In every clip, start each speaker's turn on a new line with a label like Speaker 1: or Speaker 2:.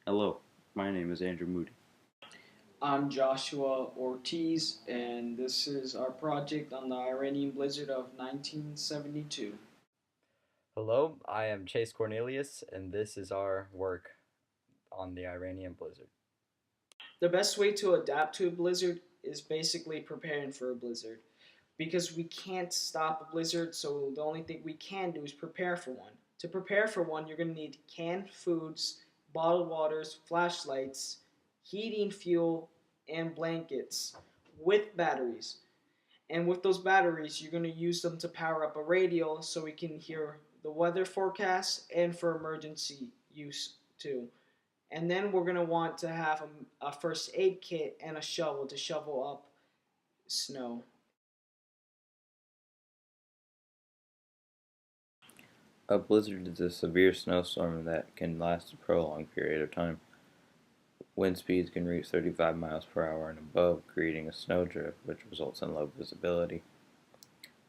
Speaker 1: Hello, my name is Andrew Moody.
Speaker 2: I'm Joshua Ortiz, and this is our project on the Iranian Blizzard of 1972.
Speaker 3: Hello, I am Chase Cornelius, and this is our work on the Iranian Blizzard.
Speaker 2: The best way to adapt to a blizzard is basically preparing for a blizzard because we can't stop a blizzard, so the only thing we can do is prepare for one. To prepare for one, you're going to need canned foods, bottled waters, flashlights, heating fuel, and blankets with batteries. And with those batteries, you're going to use them to power up a radio so we can hear the weather forecast and for emergency use too. And then we're going to want to have a first aid kit and a shovel to shovel up snow.
Speaker 1: A blizzard is a severe snowstorm that can last a prolonged period of time. Wind speeds can reach 35 miles per hour and above, creating a snowdrift which results in low visibility.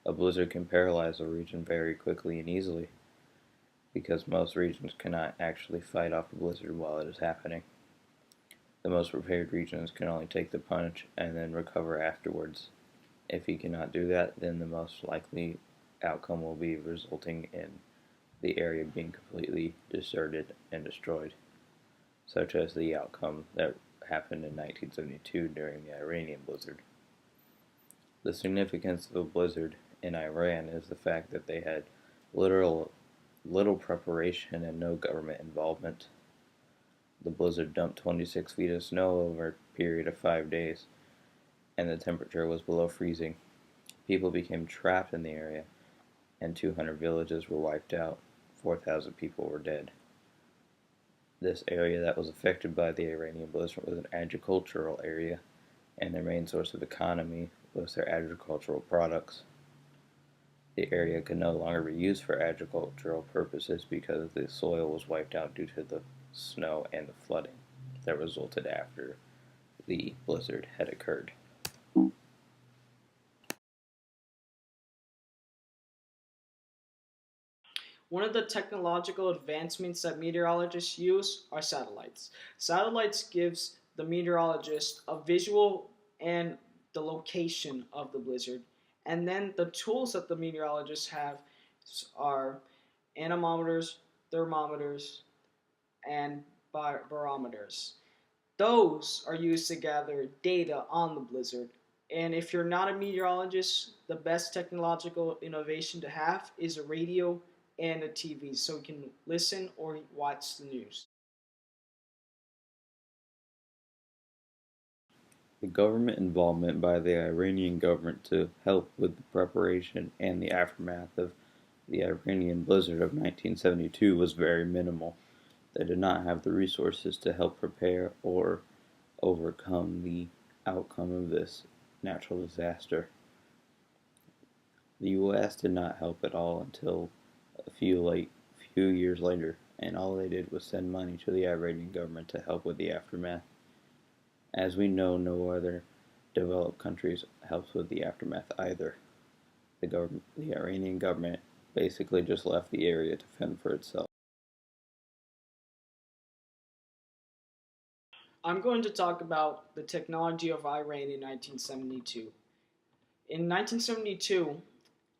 Speaker 1: A blizzard can paralyze a region very quickly and easily because most regions cannot actually fight off a blizzard while it is happening. The most prepared regions can only take the punch and then recover afterwards. If you cannot do that, then the most likely outcome will be resulting in the area being completely deserted and destroyed, such as the outcome that happened in 1972 during the Iranian Blizzard. The significance of a blizzard in Iran is the fact that they had little preparation and no government involvement. The blizzard dumped 26 feet of snow over a period of 5 days, and the temperature was below freezing. People became trapped in the area, and 200 villages were wiped out. 4,000 people were dead. This area that was affected by the Iranian Blizzard was an agricultural area, and their main source of economy was their agricultural products. The area could no longer be used for agricultural purposes because the soil was wiped out due to the snow and the flooding that resulted after the blizzard had occurred.
Speaker 2: One of the technological advancements that meteorologists use are satellites. Satellites gives the meteorologist a visual and the location of the blizzard. And then the tools that the meteorologists have are anemometers, thermometers, and barometers. Those are used to gather data on the blizzard. And if you're not a meteorologist, the best technological innovation to have is a radio and a TV so you can listen or watch the news.
Speaker 1: The government involvement by the Iranian government to help with the preparation and the aftermath of the Iranian Blizzard of 1972 was very minimal. They did not have the resources to help prepare or overcome the outcome of this natural disaster. The U.S. did not help at all until a few years later, and all they did was send money to the Iranian government to help with the aftermath. As we know, no other developed countries helps with the aftermath either. The Iranian government basically just left the area to fend for itself.
Speaker 2: I'm going to talk about the technology of Iran in 1972. In 1972,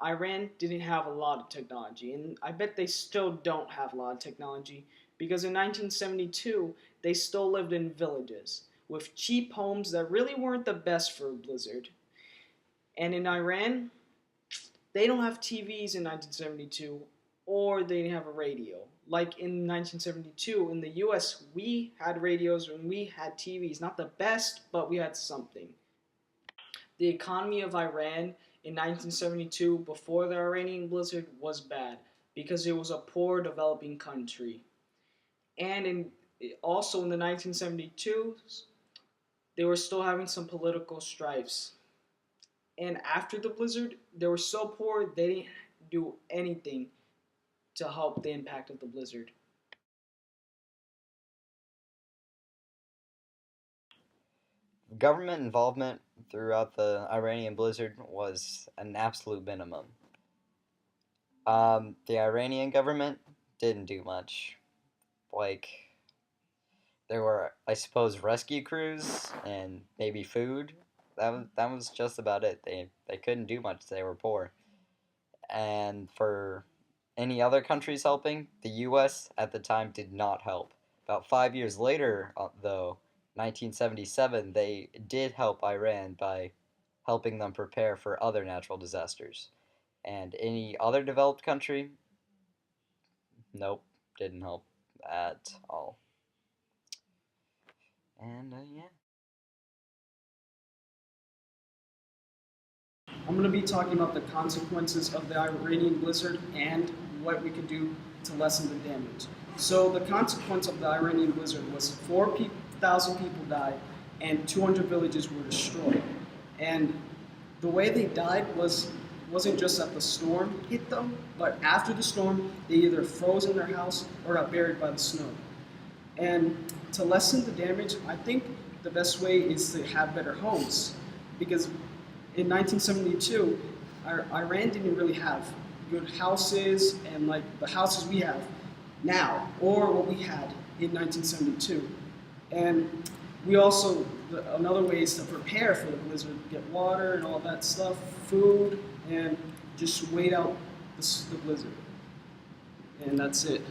Speaker 2: Iran didn't have a lot of technology, and I bet they still don't have a lot of technology because in 1972 they still lived in villages with cheap homes that really weren't the best for a blizzard. And in Iran, they don't have TVs in 1972 or they didn't have a radio. Like in 1972 in the US, we had radios and we had TVs. Not the best, but we had something. The economy of Iran in 1972 before the Iranian Blizzard was bad because it was a poor developing country. And also in the 1972s, they were still having some political strifes. And after the blizzard, they were so poor they didn't do anything to help the impact of the blizzard.
Speaker 3: Government involvement throughout the Iranian Blizzard was an absolute minimum. The Iranian government didn't do much. Like, there were, I suppose, rescue crews and maybe food. That was just about it. They couldn't do much. They were poor. And for any other countries helping, the U.S. at the time did not help. About 5 years later, though, 1977, they did help Iran by helping them prepare for other natural disasters. And any other developed country, nope, didn't help at all. And yeah.
Speaker 2: I'm going to be talking about the consequences of the Iranian Blizzard and what we could do to lessen the damage. So the consequence of the Iranian Blizzard was 4,000 people died and 200 villages were destroyed. And the way they died wasn't just that the storm hit them, but after the storm, they either froze in their house or got buried by the snow. And to lessen the damage, I think the best way is to have better homes, because in 1972, Iran didn't really have good houses and like the houses we have now, or what we had in 1972. And we also, another way is to prepare for the blizzard, get water and all that stuff, food, and just wait out the blizzard. And that's it.